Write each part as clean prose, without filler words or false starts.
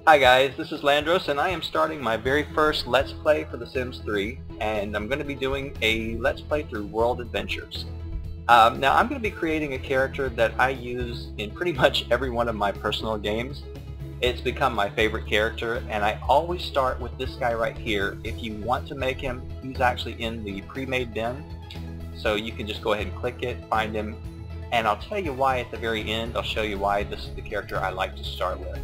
Hi guys, this is Landros and I am starting my very first Let's Play for The Sims 3, and I'm going to be doing a Let's Play through World Adventures. Now I'm going to be creating a character that I use in pretty much every one of my personal games. It's become my favorite character, and I always start with this guy right here. If you want to make him, he's actually in the pre-made bin, so you can just go ahead and click it, find him, and I'll tell you why at the very end. I'll show you why this is the character I like to start with.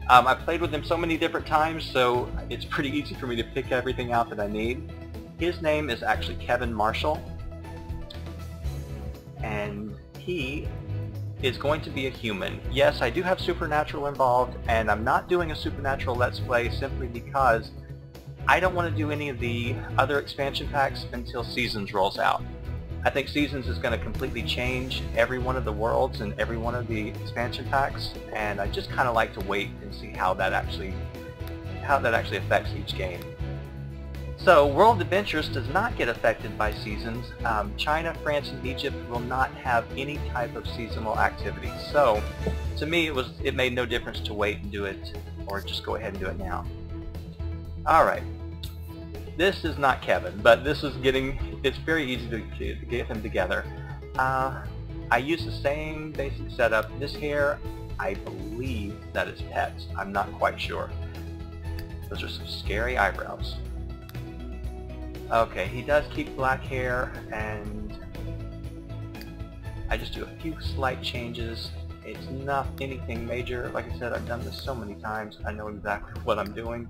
I've played with him so many different times, so it's pretty easy for me to pick everything out that I need. His name is actually Kevin Marshall, and he is going to be a human. Yes, I do have Supernatural involved, and I'm not doing a Supernatural Let's Play simply because I don't want to do any of the other expansion packs until Seasons rolls out. I think Seasons is going to completely change every one of the worlds and every one of the expansion packs, and I just kind of like to wait and see how that actually affects each game. So World Adventures does not get affected by Seasons. China, France, and Egypt will not have any type of seasonal activity. So to me it made no difference to wait and do it, or just go ahead and do it now. Alright. This is not Kevin, but this is it's very easy to get them together. I use the same basic setup. This hair, I believe that is Pets. I'm not quite sure. Those are some scary eyebrows. Okay, he does keep black hair, and I just do a few slight changes. It's not anything major. Like I said, I've done this so many times, I know exactly what I'm doing.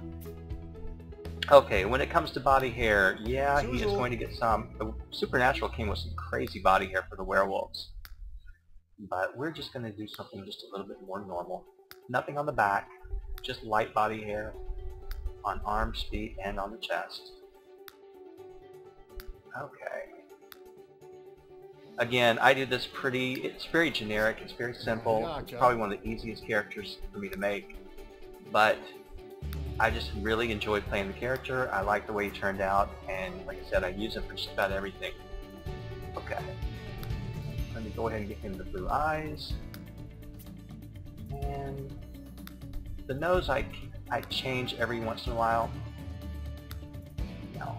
Okay, when it comes to body hair, yeah, he is going to get some. The Supernatural came with some crazy body hair for the werewolves. But we're just going to do something just a little bit more normal. Nothing on the back, just light body hair on arms, feet, and on the chest. Okay. Again, I do this it's very generic, it's very simple. It's probably one of the easiest characters for me to make. But I just really enjoy playing the character. I like the way he turned out, and like I said, I use him for just about everything. Okay. Let me go ahead and get him the blue eyes. And the nose I change every once in a while. No.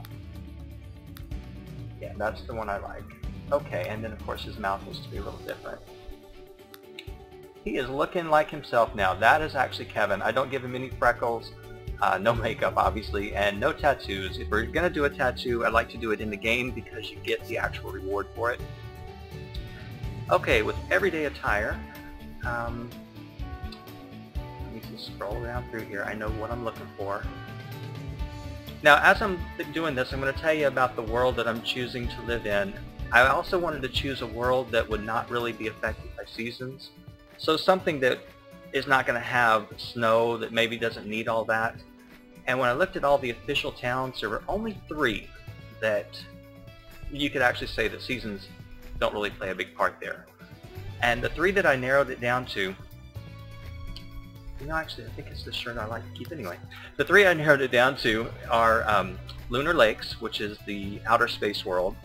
Yeah, that's the one I like. Okay, and then of course his mouth needs to be a little different. He is looking like himself now. That is actually Kevin. I don't give him any freckles. No makeup, obviously, and no tattoos. If we're going to do a tattoo, I like to do it in the game because you get the actual reward for it. Okay, with everyday attire, let me just scroll down through here. I know what I'm looking for. Now, as I'm doing this, I'm going to tell you about the world that I'm choosing to live in. I also wanted to choose a world that would not really be affected by seasons. So something that is not going to have snow, that maybe doesn't need all that. And when I looked at all the official towns, there were only 3 that you could actually say that seasons don't really play a big part there. And the 3 that I narrowed it down to, actually I think it's the shirt I like to keep anyway. The 3 I narrowed it down to are Lunar Lakes, which is the outer space world.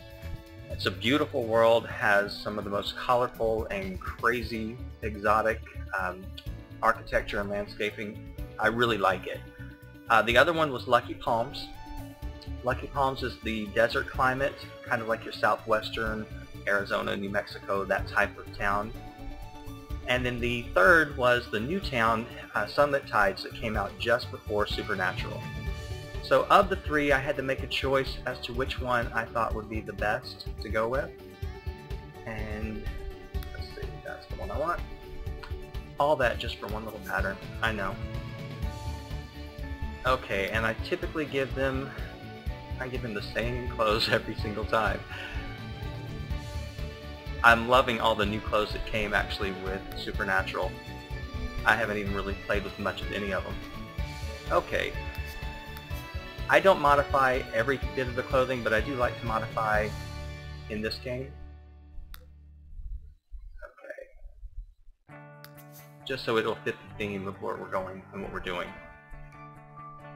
It's a beautiful world, has some of the most colorful and crazy exotic architecture and landscaping. I really like it. The other one was Lucky Palms. Lucky Palms is the desert climate, kind of like your southwestern Arizona, New Mexico, that type of town. And then the third was the new town, Sunlit Tides, that came out just before Supernatural. So of the 3, I had to make a choice as to which one I thought would be the best to go with. And let's see, that's the one I want. All that just for one little pattern, I know. Okay, and I typically give them the same clothes every single time. I'm loving all the new clothes that came actually with Supernatural. I haven't even really played with much of any of them. Okay. I don't modify every bit of the clothing, but I do like to modify in this game. Okay. Just so it'll fit the theme of where we're going and what we're doing.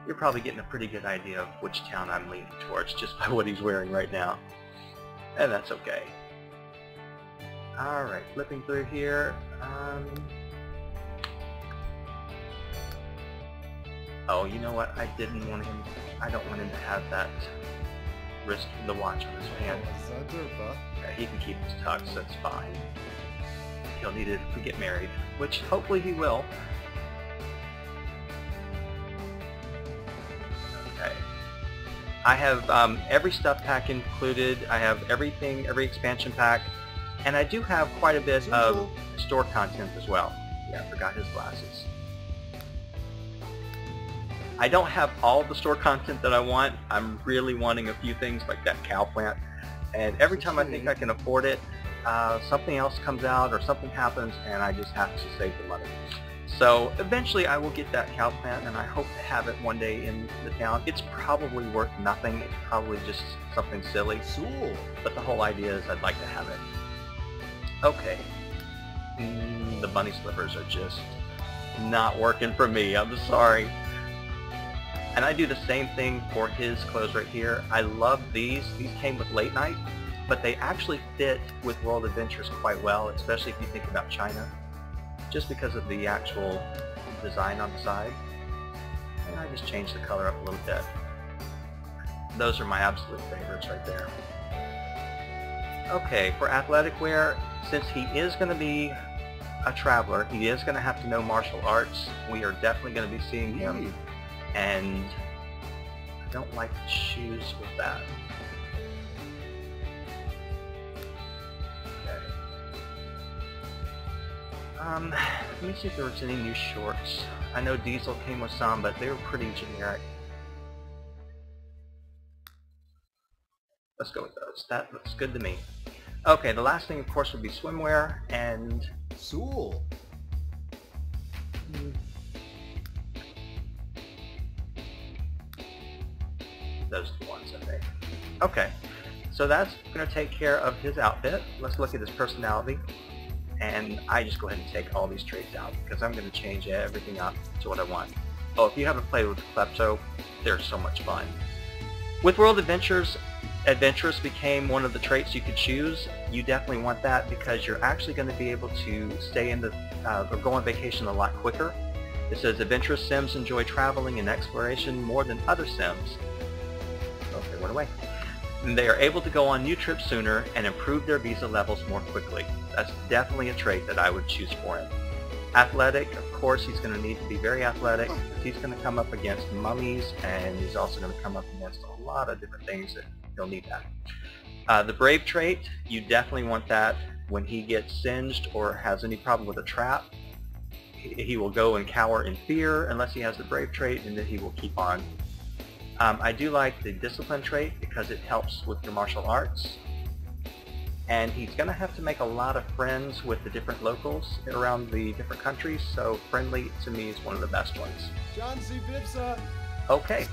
You're probably getting a pretty good idea of which town I'm leaning towards just by what he's wearing right now. And that's okay. Alright, flipping through here. Oh, you know what? I didn't want him. I don't want him to have that wrist, the watch on his hand. Yeah, he can keep his tux. That's fine. He'll need it if we get married, which hopefully he will. Okay. I have every stuff pack included. I have everything, every expansion pack, and I do have quite a bit of store content as well. Yeah, I forgot his glasses. I don't have all the store content that I want. I'm really wanting a few things like that cow plant, and every time I think I can afford it, something else comes out or something happens and I just have to save the money. So eventually I will get that cow plant, and I hope to have it one day in the town. It's probably worth nothing. It's probably just something silly. Cool. But the whole idea is I'd like to have it. Okay. The bunny slippers are just not working for me. I'm sorry. And I do the same thing for his clothes right here. I love these. These came with Late Night, but they actually fit with World Adventures quite well, especially if you think about China, just because of the actual design on the side. And I just changed the color up a little bit. Those are my absolute favorites right there. Okay, for athletic wear, since he is going to be a traveler, he is going to have to know martial arts. We are definitely going to be seeing him, and I don't like the shoes with that. Let me see if there was any new shorts. I know Diesel came with some, but they were pretty generic. Let's go with those. That looks good to me. Okay, the last thing, of course, would be swimwear, and... Cool. Those are the ones, I think. Okay, so that's going to take care of his outfit. Let's look at his personality. And I just go ahead and take all these traits out because I'm going to change everything up to what I want. Oh, if you haven't played with Klepto, they're so much fun. With World Adventures, Adventurous became one of the traits you could choose. You definitely want that because you're actually going to be able to stay in the, or go on vacation a lot quicker. It says Adventurous Sims enjoy traveling and exploration more than other Sims. Oh, they went away. They are able to go on new trips sooner and improve their visa levels more quickly. That's definitely a trait that I would choose for him. Athletic, of course, he's going to need to be very athletic. He's going to come up against mummies, and he's also going to come up against a lot of different things that he'll need that. The brave trait, you definitely want that when he gets singed or has any problem with a trap. He will go and cower in fear unless he has the brave trait, and then he will keep on. I do like the discipline trait because it helps with your martial arts. And he's going to have to make a lot of friends with the different locals around the different countries, so friendly to me is one of the best ones. John C. Vipsa. Okay,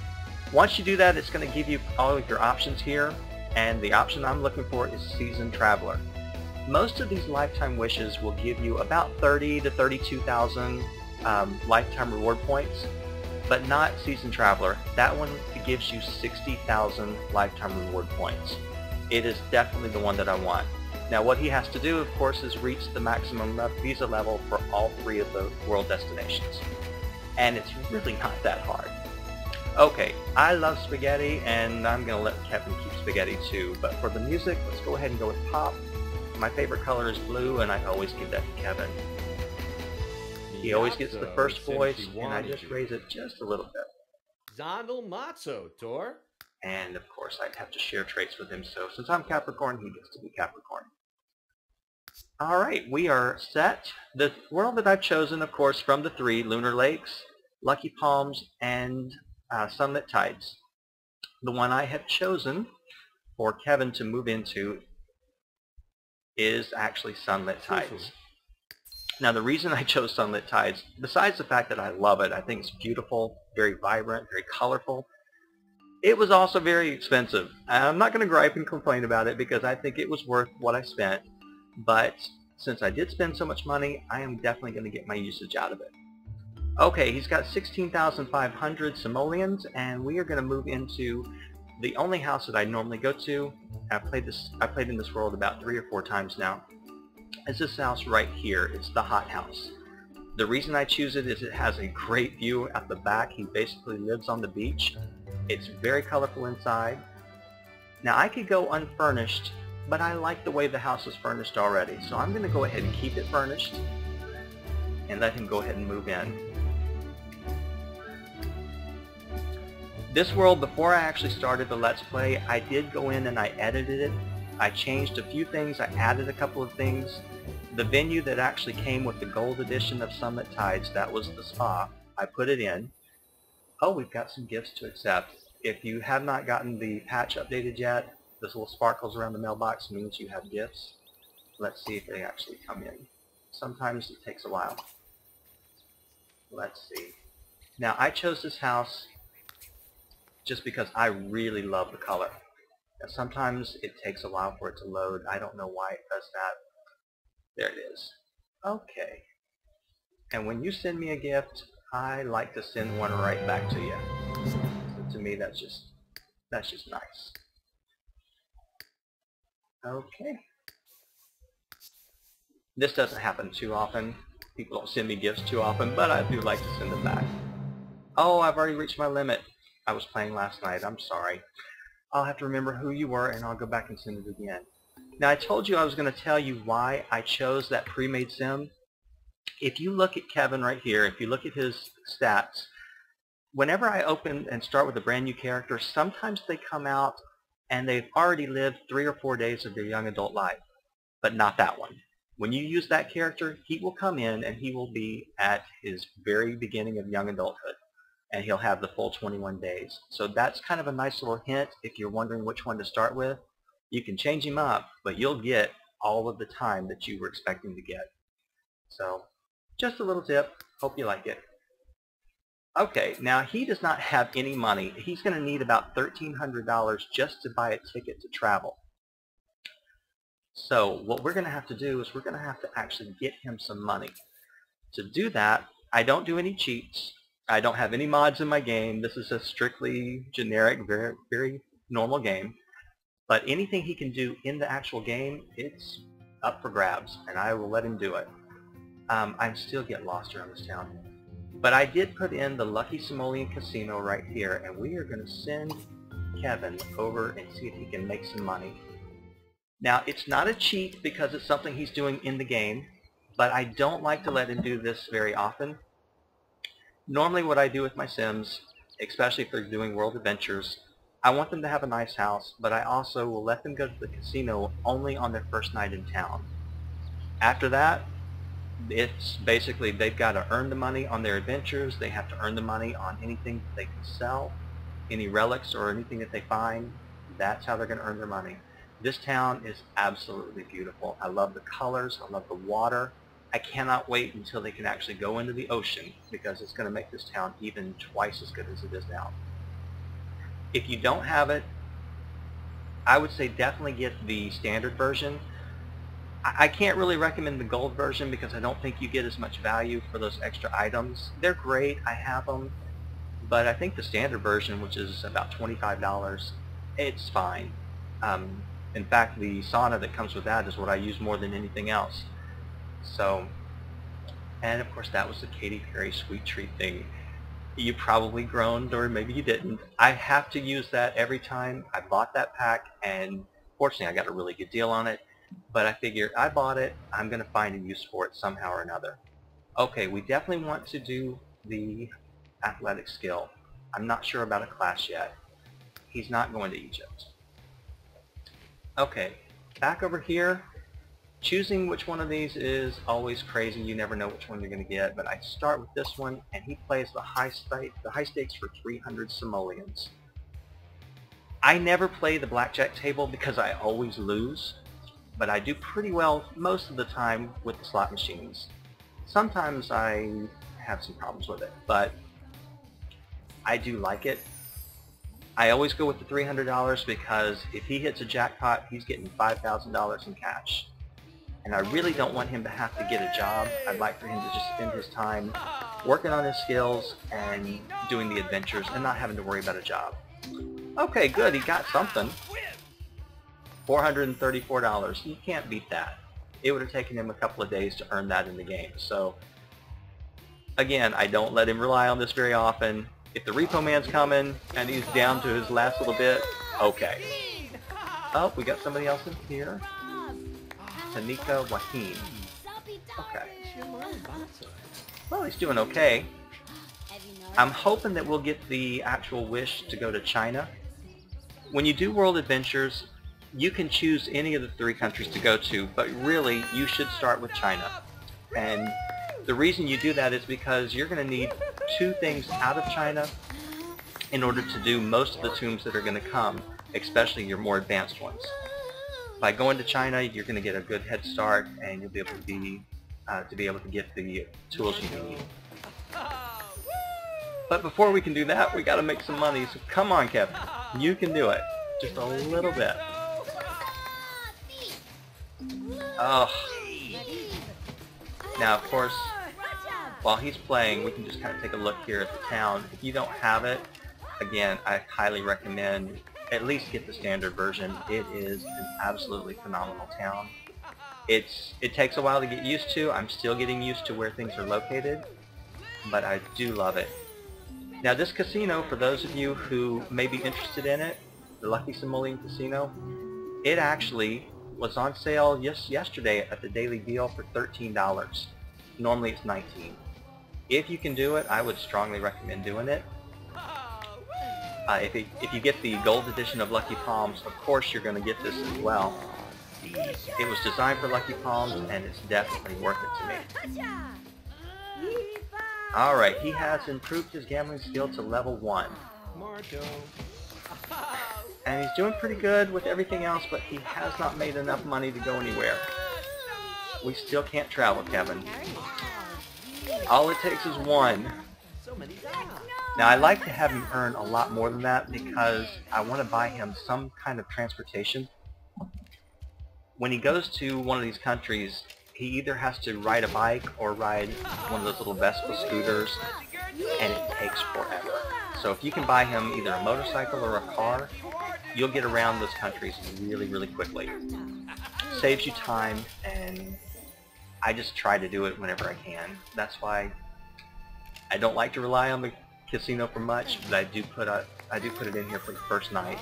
once you do that, it's going to give you all of your options here, and the option I'm looking for is Seasoned Traveler. Most of these lifetime wishes will give you about 30 to 32,000 lifetime reward points, but not Seasoned Traveler. That one gives you 60,000 lifetime reward points. It is definitely the one that I want. Now what he has to do, of course, is reach the maximum visa level for all 3 of the world destinations. And it's really not that hard. Okay, I love spaghetti, and I'm going to let Kevin keep spaghetti too, but for the music, let's go ahead and go with pop. My favorite color is blue, and I always give that to Kevin. He always gets the first voice, and I just raise it just a little bit. Zondel Matzo, Tor. And of course I'd have to share traits with him, so since I'm Capricorn, he gets to be Capricorn. Alright, we are set. The world that I've chosen, of course, from the 3, Lunar Lakes, Lucky Palms, and Sunlit Tides. The one I have chosen for Kevin to move into is actually Sunlit Tides. Now the reason I chose Sunlit Tides, besides the fact that I love it, I think it's beautiful, very vibrant, very colorful, it was also very expensive. I'm not going to gripe and complain about it because I think it was worth what I spent, but since I did spend so much money, I am definitely going to get my usage out of it. Okay, he's got 16,500 simoleons, and we are going to move into the only house that I normally go to. I've played in this world about 3 or 4 times now. It's this house right here. It's the hot house. The reason I choose it is it has a great view at the back. He basically lives on the beach. It's very colorful inside. Now I could go unfurnished, but I like the way the house is furnished already. So I'm going to go ahead and keep it furnished and let him go ahead and move in. This world, before I actually started the Let's Play, I did go in and I edited it. I changed a few things, I added a couple of things. The venue that actually came with the gold edition of Summit Tides, that was the spa. I put it in. Oh, we've got some gifts to accept. If you have not gotten the patch updated yet, this little sparkles around the mailbox means you have gifts. Let's see if they actually come in. Sometimes it takes a while. Let's see. Now I chose this house just because I really love the color. Now, sometimes it takes a while for it to load. I don't know why it does that. There it is. Okay. And when you send me a gift, I like to send one right back to you. So to me, that's just nice. Okay. This doesn't happen too often. People don't send me gifts too often, but I do like to send them back. Oh, I've already reached my limit. I was playing last night. I'm sorry. I'll have to remember who you were, and I'll go back and send it again. Now, I told you I was going to tell you why I chose that pre-made sim. If you look at Kevin right here, if you look at his stats, whenever I open and start with a brand new character, sometimes they come out and they've already lived 3 or 4 days of their young adult life, but not that one. When you use that character, he will come in and he will be at his very beginning of young adulthood, and he'll have the full 21 days. So that's kind of a nice little hint if you're wondering which one to start with. You can change him up, but you'll get all of the time that you were expecting to get. So, just a little tip. Hope you like it. Okay, now he does not have any money. He's going to need about $1,300 just to buy a ticket to travel. So, what we're going to have to do is we're going to have to actually get him some money. To do that, I don't do any cheats. I don't have any mods in my game. This is a strictly generic, very, very normal game. But anything he can do in the actual game, it's up for grabs, and I will let him do it. I still get lost around this town. But I did put in the Lucky Simoleon Casino right here, and we are going to send Kevin over and see if he can make some money. Now, it's not a cheat because it's something he's doing in the game, but I don't like to let him do this very often. Normally what I do with my Sims, especially if they're doing world adventures, I want them to have a nice house, but I also will let them go to the casino only on their first night in town. After that, it's basically they've got to earn the money on their adventures, they have to earn the money on anything that they can sell, any relics or anything that they find. That's how they're going to earn their money. This town is absolutely beautiful. I love the colors, I love the water. I cannot wait until they can actually go into the ocean because it's going to make this town even twice as good as it is now. If you don't have it, I would say definitely get the standard version. I can't really recommend the gold version because I don't think you get as much value for those extra items. They're great, I have them, but I think the standard version, which is about $25, it's fine. In fact, the sauna that comes with that is what I use more than anything else. So, and of course that was the Katy Perry Sweet Treat thing. You probably groaned, or maybe you didn't. I have to use that every time. I bought that pack, and fortunately I got a really good deal on it, but I figured I bought it, I'm going to find a use for it somehow or another. Okay, we definitely want to do the athletic skill. I'm not sure about a class yet. He's not going to Egypt. Okay, back over here, choosing which one of these is always crazy. You never know which one you're going to get, but I start with this one, and he plays the high stakes for 300 simoleons. I never play the blackjack table because I always lose, but I do pretty well most of the time with the slot machines. Sometimes I have some problems with it, but I do like it. I always go with the $300 because if he hits a jackpot, he's getting $5,000 in cash. And I really don't want him to have to get a job. I'd like for him to just spend his time working on his skills and doing the adventures and not having to worry about a job. Okay, good, he got something. $434. You can't beat that. It would have taken him a couple of days to earn that in the game. So Again, I don't let him rely on this very often. If the Repo Man's coming and he's down to his last little bit, okay. Oh, we got somebody else in here. Tanika Waheen. Okay. Well, he's doing okay. I'm hoping that we'll get the actual wish to go to China. When you do World Adventures, you can choose any of the 3 countries to go to, but really you should start with China. And the reason you do that is because you're going to need 2 things out of China in order to do most of the tombs that are going to come, especially your more advanced ones. By going to China, you're going to get a good head start, and you'll be able to get the tools you need. But before we can do that, we got to make some money. So come on, Kevin, you can do it. Just a little bit. Oh. Now, of course, while he's playing, we can just kind of take a look here at the town. If you don't have it, again, I highly recommend at least get the standard version. It is an absolutely phenomenal town. It takes a while to get used to. I'm still getting used to where things are located, but I do love it. Now, this casino, for those of you who may be interested in it, the Lucky Simoleon Casino, it actually was on sale just yesterday at the Daily Deal for $13. Normally it's $19. If you can do it, I would strongly recommend doing it. If you get the gold edition of Lucky Palms, of course you're going to get this as well. It was designed for Lucky Palms, and it's definitely worth it to me. Alright, he has improved his gambling skill to level 1. And he's doing pretty good with everything else, but he has not made enough money to go anywhere. We still can't travel, Kevin. All it takes is 1. Now, I like to have him earn a lot more than that because I want to buy him some kind of transportation. When he goes to one of these countries, he either has to ride a bike or ride one of those little Vespa scooters, and it takes forever. So if you can buy him either a motorcycle or a car, you'll get around those countries really, really quickly. Saves you time, and I just try to do it whenever I can. That's why I don't like to rely on the casino for much, but I do put it in here for the first night.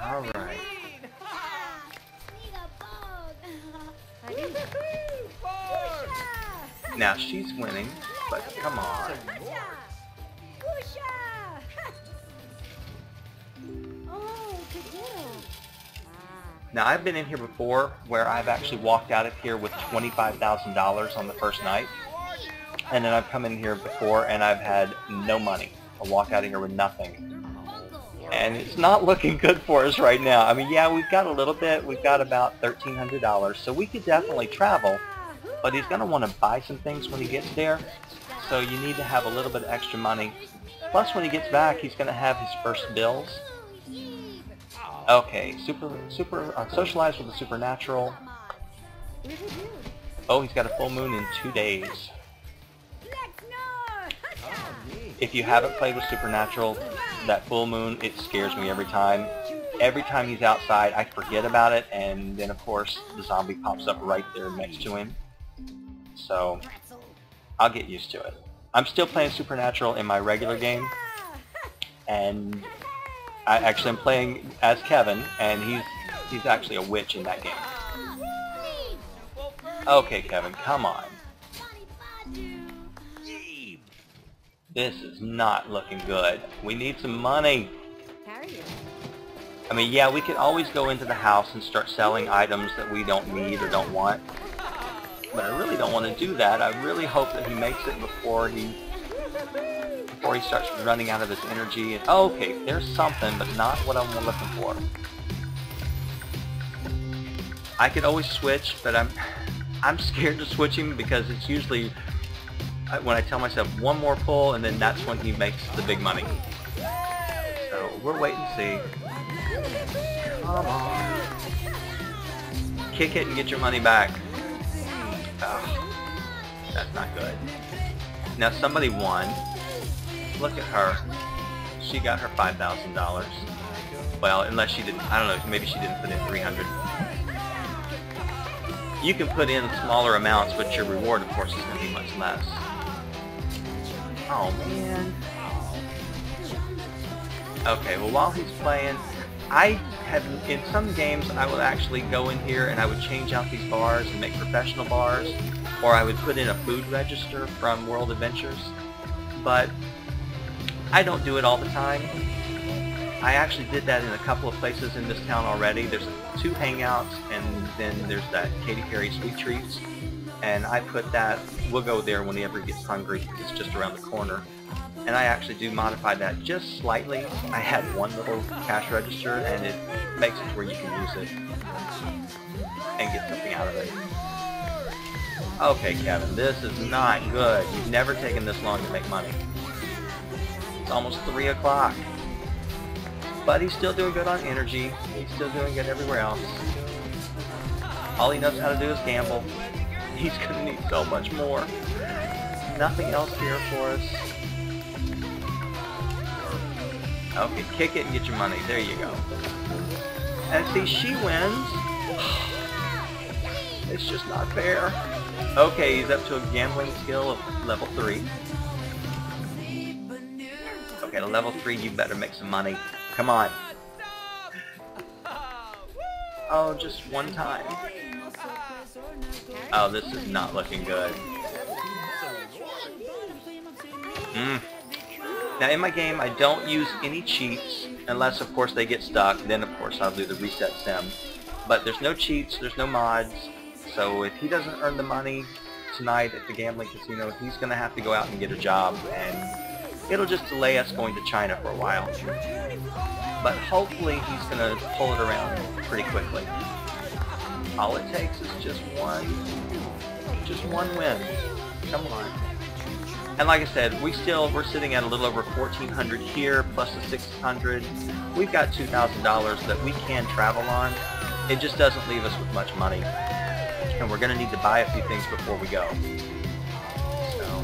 All right. Now she's winning, but come on. Now I've been in here before where I've actually walked out of here with $25,000 on the first night, and then I've come in here before and I've had no money. I walk out of here with nothing. And it's not looking good for us right now. I mean, yeah, we've got a little bit. We've got about $1,300, so we could definitely travel, but he's going to want to buy some things when he gets there, so you need to have a little bit of extra money. Plus, when he gets back, he's going to have his first bills. Okay, socialize with the supernatural. Oh, he's got a full moon in 2 days. If you haven't played with Supernatural, that full moon, it scares me every time. Every time he's outside, I forget about it, and then of course the zombie pops up right there next to him. So I'll get used to it. I'm still playing Supernatural in my regular game, and I'm playing as Kevin, and he's actually a witch in that game. Okay, Kevin, come on. This is not looking good. We need some money. I mean, yeah, we could always go into the house and start selling items that we don't need or don't want. But I really don't want to do that. I really hope that he makes it before he starts running out of his energy. And, oh, okay, there's something, but not what I'm looking for. I could always switch, but I'm scared to switch him because it's usually when I tell myself one more pull, and then that's when he makes the big money. So we're waiting to see. Come on. Kick it and get your money back. Oh, that's not good. Now somebody won. Look at her. She got her $5,000. Well, unless she didn't, I don't know, maybe she didn't put in 300. You can put in smaller amounts, but your reward, of course, is going to be much less. Oh, man. Okay, well, while he's playing, I have, in some games, I would actually go in here and I would change out these bars and make professional bars, or I would put in a food register from World Adventures, but I don't do it all the time. I actually did that in a couple of places in this town already. There's 2 hangouts, and then there's that Katy Perry Sweet Treats, and I put that, we'll go there whenever he gets hungry, because it's just around the corner. And I actually do modify that just slightly. I had one little cash register, and it makes it where you can use it and get something out of it. Okay, Kevin, this is not good. You've never taken this long to make money. It's almost 3 o'clock. But he's still doing good on energy. He's still doing good everywhere else. All he knows how to do is gamble. He's going to need so much more. Nothing else here for us. Okay, kick it and get your money. There you go. And see, she wins. It's just not fair. Okay, he's up to a gambling skill of level 3. Okay, to level 3, you better make some money. Come on. Oh, just one time. Oh, this is not looking good. Now in my game, I don't use any cheats, unless of course they get stuck, then of course I'll do the reset sim. But there's no cheats, there's no mods, so if he doesn't earn the money tonight at the gambling casino, he's going to have to go out and get a job, and it'll just delay us going to China for a while. But hopefully he's going to pull it around pretty quickly. All it takes is just one win. Come on. And like I said, we're sitting at a little over 1,400 here, plus the 600. We've got $2,000 that we can travel on. It just doesn't leave us with much money. And we're going to need to buy a few things before we go. So,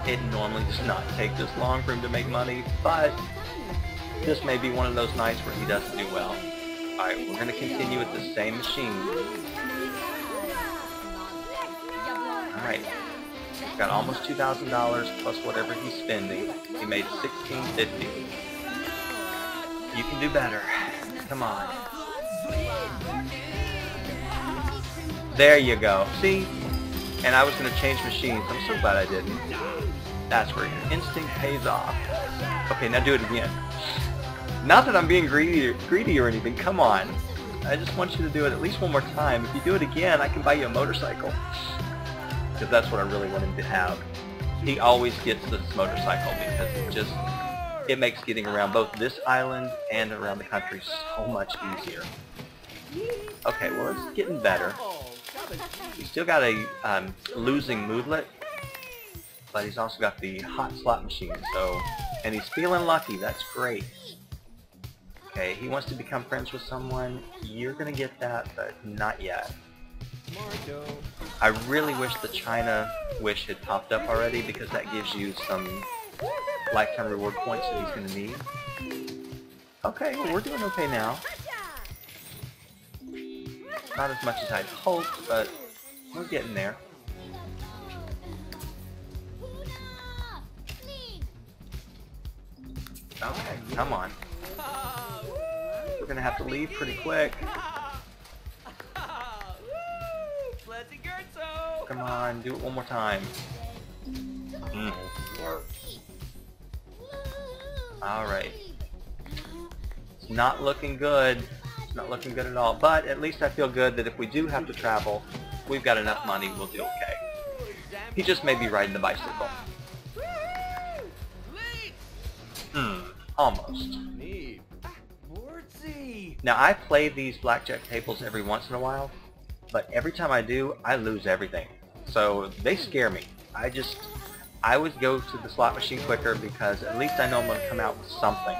it normally does not take this long for him to make money, but this may be one of those nights where he doesn't do well. Alright, we're going to continue with the same machine. Alright, he's got almost $2,000 plus whatever he's spending. He made $1,650. You can do better. Come on. There you go. See? And I was going to change machines. I'm so glad I didn't. That's where your instinct pays off. Okay, now do it again. Not that I'm being greedy or anything. Come on. I just want you to do it at least one more time. If you do it again, I can buy you a motorcycle. Because that's what I really want him to have. He always gets this motorcycle because it makes getting around both this island and around the country so much easier. Okay, well, it's getting better. He's still got a losing moodlet, but he's also got the hot slot machine, and he's feeling lucky. That's great. Okay, he wants to become friends with someone. You're gonna get that, but not yet. I really wish the China wish had popped up already, because that gives you some lifetime reward points that he's gonna need. Okay, well, we're doing okay now. Not as much as I'd hoped, but we're getting there. Okay, come on. We're gonna have to leave pretty quick. Come on, do it one more time. Alright. It's not looking good. It's not looking good at all. But at least I feel good that if we do have to travel, we've got enough money, we'll do okay. He just may be riding the bicycle. Almost. Now, I play these blackjack tables every once in a while, but every time I do, I lose everything. So they scare me. I would go to the slot machine quicker because at least I know I'm going to come out with something.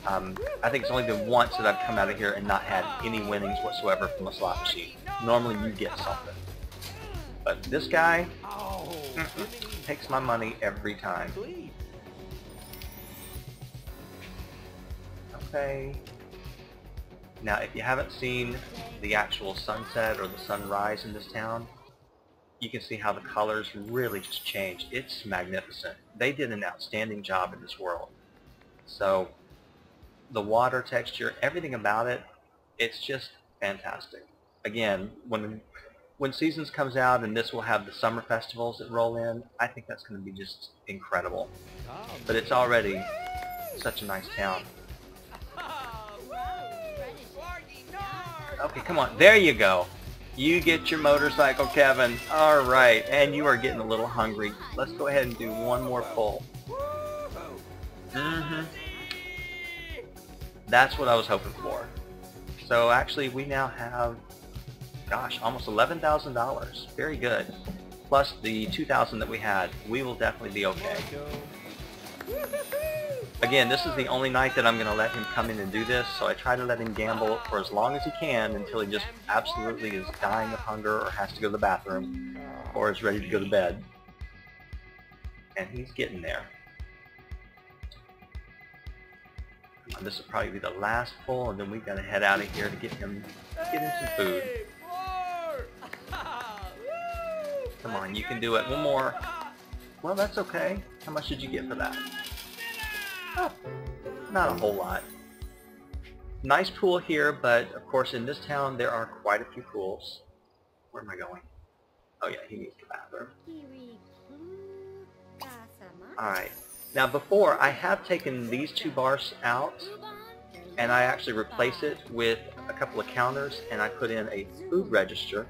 I think it's only been once that I've come out of here and not had any winnings whatsoever from a slot machine. Normally you get something. But this guy takes my money every time. Okay. Now, if you haven't seen the actual sunset or the sunrise in this town, you can see how the colors really just change. It's magnificent. They did an outstanding job in this world. So the water texture, everything about it, it's just fantastic. Again, when Seasons comes out and this will have the summer festivals that roll in, I think that's going to be just incredible. But it's already such a nice town. Okay, come on. There you go. You get your motorcycle, Kevin. All right, and you are getting a little hungry. Let's go ahead and do one more pull. That's what I was hoping for. So actually, we now have, gosh, almost $11,000. Very good. Plus the $2,000 that we had. We will definitely be okay. Again, this is the only night that I'm going to let him come in and do this, so I try to let him gamble for as long as he can until he just absolutely is dying of hunger or has to go to the bathroom or is ready to go to bed. And he's getting there. Come on, this will probably be the last pull, and then we've got to head out of here to get him some food. Come on, you can do it. One more. Well, that's okay. How much did you get for that? Oh, not a whole lot. Nice pool here, but of course in this town there are quite a few pools. Where am I going? Oh yeah, he needs the bathroom. Alright, now before I have taken these two bars out and I actually replace it with a couple of counters and I put in a food register,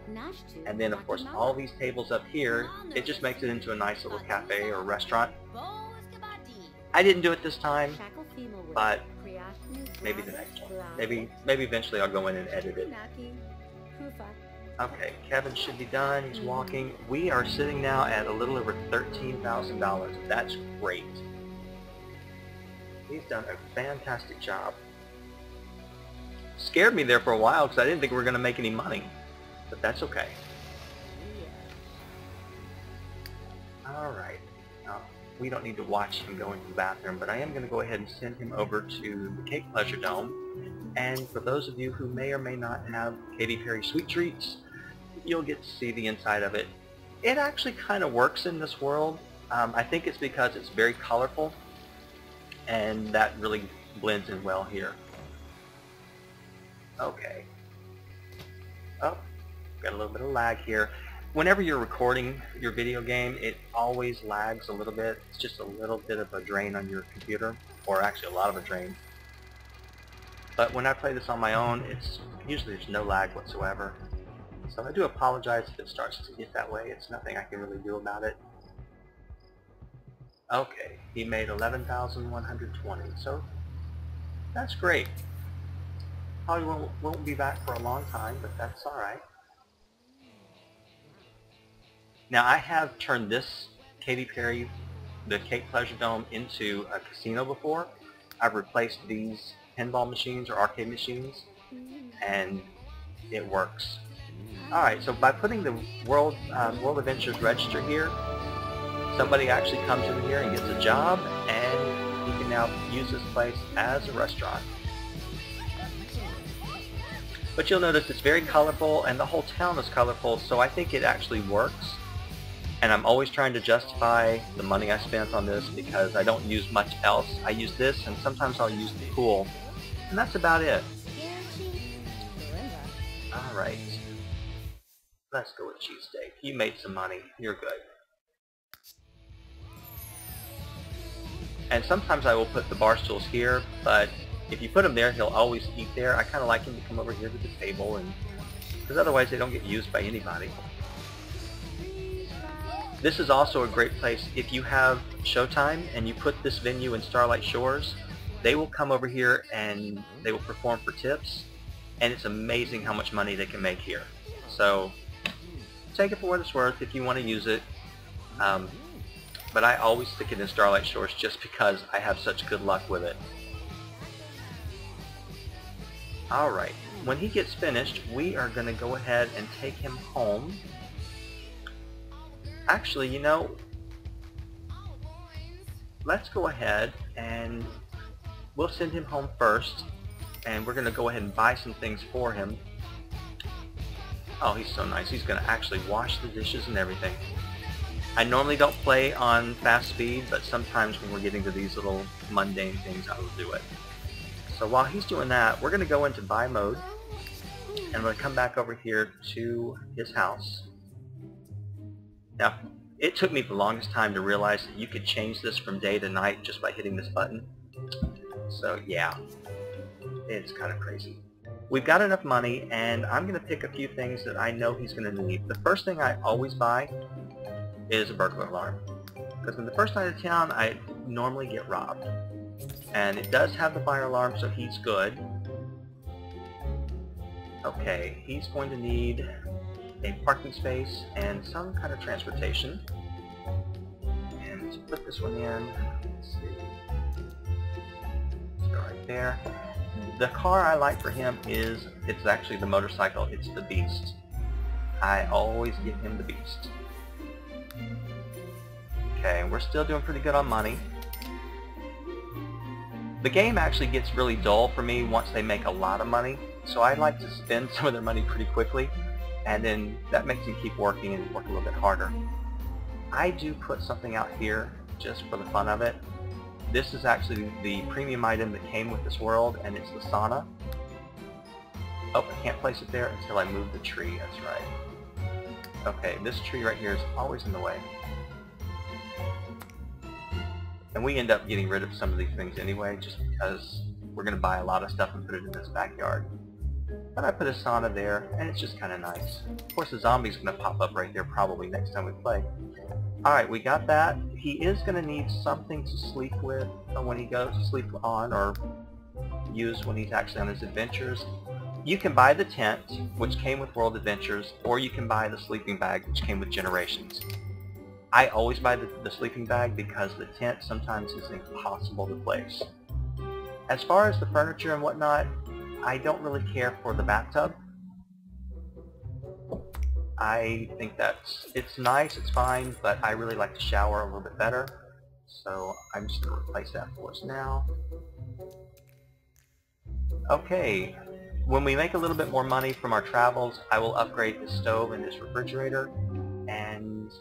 and then of course all these tables up here, it just makes it into a nice little cafe or restaurant. I didn't do it this time, but maybe the next one. Maybe eventually I'll go in and edit it. Okay, Kevin should be done. He's walking. We are sitting now at a little over $13,000. That's great. He's done a fantastic job. Scared me there for a while because I didn't think we were going to make any money, but that's okay. All right. We don't need to watch him go into the bathroom, but I am going to go ahead and send him over to the Cake Pleasure Dome. And for those of you who may or may not have Katy Perry Sweet Treats, you'll get to see the inside of it. It actually kind of works in this world. I think it's because it's very colorful, and that really blends in well here. Okay. Oh, got a little bit of lag here. Whenever you're recording your video game, it always lags a little bit. It's just a little bit of a drain on your computer, or actually a lot of a drain. But when I play this on my own, usually there's no lag whatsoever. So I do apologize if it starts to get that way. It's nothing I can really do about it. Okay, he made 11,120, so that's great. Probably won't be back for a long time, but that's alright. Now I have turned this Katy Perry, the Cake Pleasure Dome, into a casino before. I've replaced these pinball machines or arcade machines, and it works. Alright, so by putting the World Adventures register here, somebody actually comes in here and gets a job, and he can now use this place as a restaurant. But you'll notice it's very colorful, and the whole town is colorful, so I think it actually works. And I'm always trying to justify the money I spent on this because I don't use much else. I use this, and sometimes I'll use the pool, and that's about it. Alright. Let's go with cheesesteak. You made some money. You're good. And sometimes I will put the bar stools here, but if you put him there, he'll always eat there. I kind of like him to come over here to the table, and because otherwise they don't get used by anybody. This is also a great place if you have Showtime and you put this venue in Starlight Shores. They will come over here and they will perform for tips, and it's amazing how much money they can make here. So take it for what it's worth if you want to use it. But I always stick it in Starlight Shores just because I have such good luck with it. Alright, when he gets finished, we are going to go ahead and take him home. Actually, you know, let's go ahead and we'll send him home first, and we're going to go ahead and buy some things for him. Oh, he's so nice. He's going to actually wash the dishes and everything. I normally don't play on fast speed, but sometimes when we're getting to these little mundane things, I will do it. So while he's doing that, we're going to go into buy mode, and I'm going to come back over here to his house. Now, it took me the longest time to realize that you could change this from day to night just by hitting this button. So yeah, it's kind of crazy. We've got enough money, and I'm going to pick a few things that I know he's going to need. The first thing I always buy is a burglar alarm, because in the first night of town I normally get robbed, and it does have the fire alarm, so he's good. Okay, he's going to need a parking space and some kind of transportation, and to put this one in, let's see, let's go right there. The car I like for him it's actually the motorcycle. It's the Beast. I always get him the Beast. Okay, we're still doing pretty good on money. The game actually gets really dull for me once they make a lot of money, so I like to spend some of their money pretty quickly, and then that makes them keep working and work a little bit harder. I do put something out here just for the fun of it. This is actually the premium item that came with this world, and it's the sauna. Oh, I can't place it there until I move the tree, that's right. Okay, this tree right here is always in the way. And we end up getting rid of some of these things anyway, just because we're going to buy a lot of stuff and put it in this backyard. But I put a sauna there, and it's just kind of nice. Of course, the zombie's going to pop up right there probably next time we play. Alright, we got that. He is going to need something to sleep with when he goes to sleep on, or use when he's actually on his adventures. You can buy the tent, which came with World Adventures, or you can buy the sleeping bag, which came with Generations. I always buy the sleeping bag because the tent sometimes is impossible to place. As far as the furniture and whatnot, I don't really care for the bathtub. I think it's nice, it's fine, but I really like to shower a little bit better. So I'm just going to replace that for us now. Okay, when we make a little bit more money from our travels, I will upgrade his stove and his refrigerator, and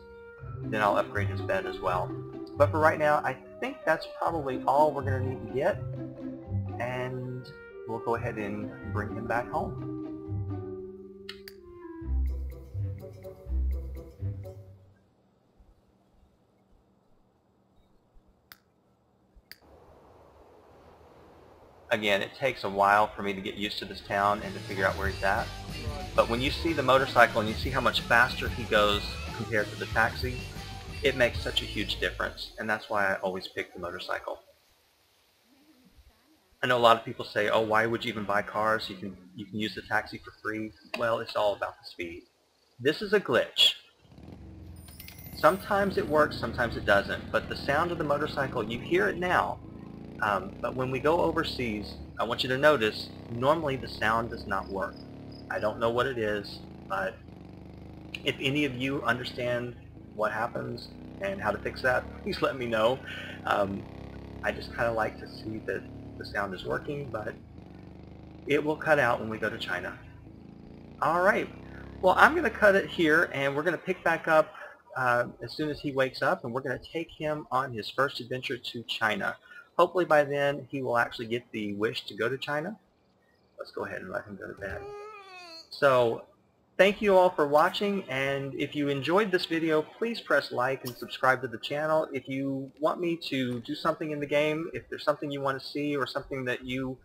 then I'll upgrade his bed as well. But for right now, I think that's probably all we're going to need to get, and we'll go ahead and bring him back home. Again, it takes a while for me to get used to this town and to figure out where he's at. But when you see the motorcycle and you see how much faster he goes compared to the taxi, it makes such a huge difference, and that's why I always pick the motorcycle. I know a lot of people say, oh, why would you even buy cars? You can use the taxi for free. Well, it's all about the speed. This is a glitch. Sometimes it works, sometimes it doesn't, but the sound of the motorcycle, you hear it now. But when we go overseas, I want you to notice, normally the sound does not work. I don't know what it is, but if any of you understand what happens and how to fix that, please let me know. I just kind of like to see that the sound is working, but it will cut out when we go to China. Alright, well, I'm going to cut it here, and we're going to pick back up as soon as he wakes up, and we're going to take him on his first adventure to China. Hopefully by then he will actually get the wish to go to China. Let's go ahead and let him go to bed. So thank you all for watching, and if you enjoyed this video, please press like and subscribe to the channel. If you want me to do something in the game, if there's something you want to see or something that you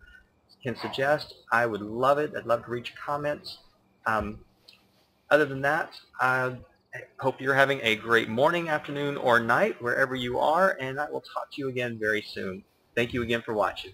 can suggest, I would love it. I'd love to read your comments. Other than that, I hope you're having a great morning, afternoon, or night, wherever you are, and I will talk to you again very soon. Thank you again for watching.